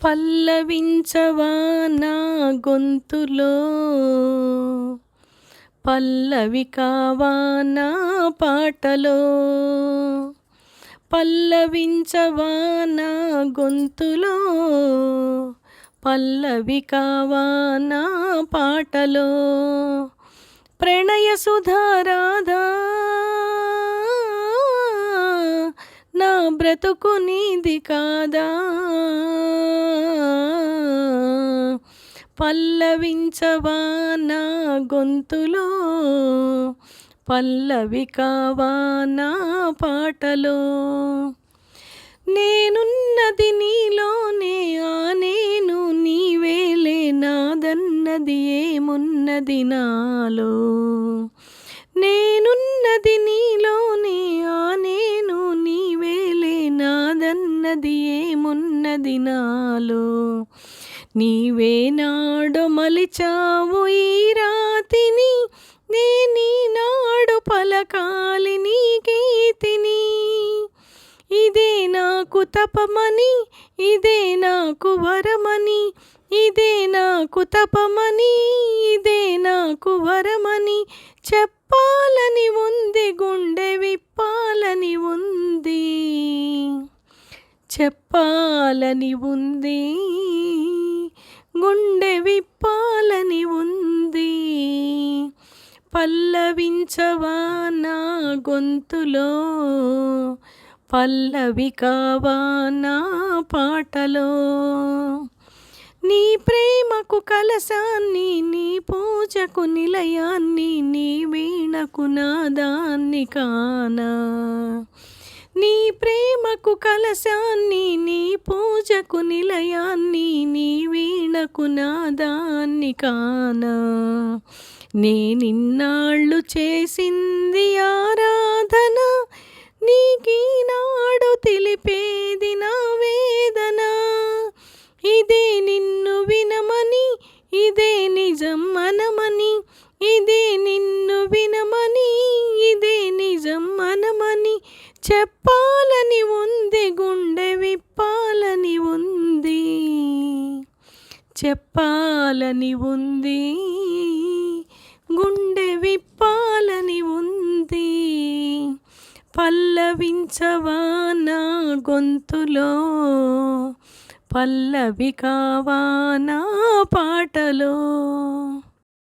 పల్లవించవా నా గొంతులో, పల్లవి కావా నా పాటలో. పల్లవించవా నా గొంతులో, పల్లవి కావా నా పాటలో. ప్రణయ సుధారాధా నా బ్రతుకు నీది కాదా. పల్లవించవా నా గొంతులో, పల్లవి కావా నా పాటలో. నేనున్నది నీలోనే, ఆ నేను నీవేలే, నాదన్నది ఏమున్నది నాలో. నేనున్నది నీలోనే, ఆ నేను నీవేలే, నాదన్నది ఏమున్నది నాలో. నీవే నాడు మలిచావు ఈ రాతిని, నేనీనాడు పలకాలి నీ గీతిని. ఇదే నాకు తపమని, ఇదే నాకు వరమని, ఇదే నాకు తపమని, ఇదే నాకు వరమని చెప్పాలని ఉంది, గుండె విప్పాలని ఉంది, చెప్పాలని ఉంది, గుండె విప్పాలని ఉంది. పల్లవించవా నా గొంతులో, పల్లవి కావా నా పాటలో. నీ ప్రేమకు కలశాన్ని, నీ పూజకు నిలయాన్ని, నీ వీణకు నాదాన్ని కానా. నీ ప్రేమకు కలశాన్ని, నీ పూజకు నిలయాన్ని, నీ వీణకు నాదాన్ని కానా. నేనిన్నాళ్ళు చేసింది ఆరాధన, నీకీనాడు తెలిపేది నా వేదన. ఇదే నిన్ను వినమని, ఇదే నిజం మనమని, ఇదే నిన్ను వినమని, ఇదే నిజం మనమని చెప్పాలని ఉంది, గుండె విప్పాలని ఉంది, చెప్పాలని ఉంది, గుండె విప్పాలని ఉంది. పల్లవించవా నా గొంతులో, పల్లవి కావా నా పాటలో.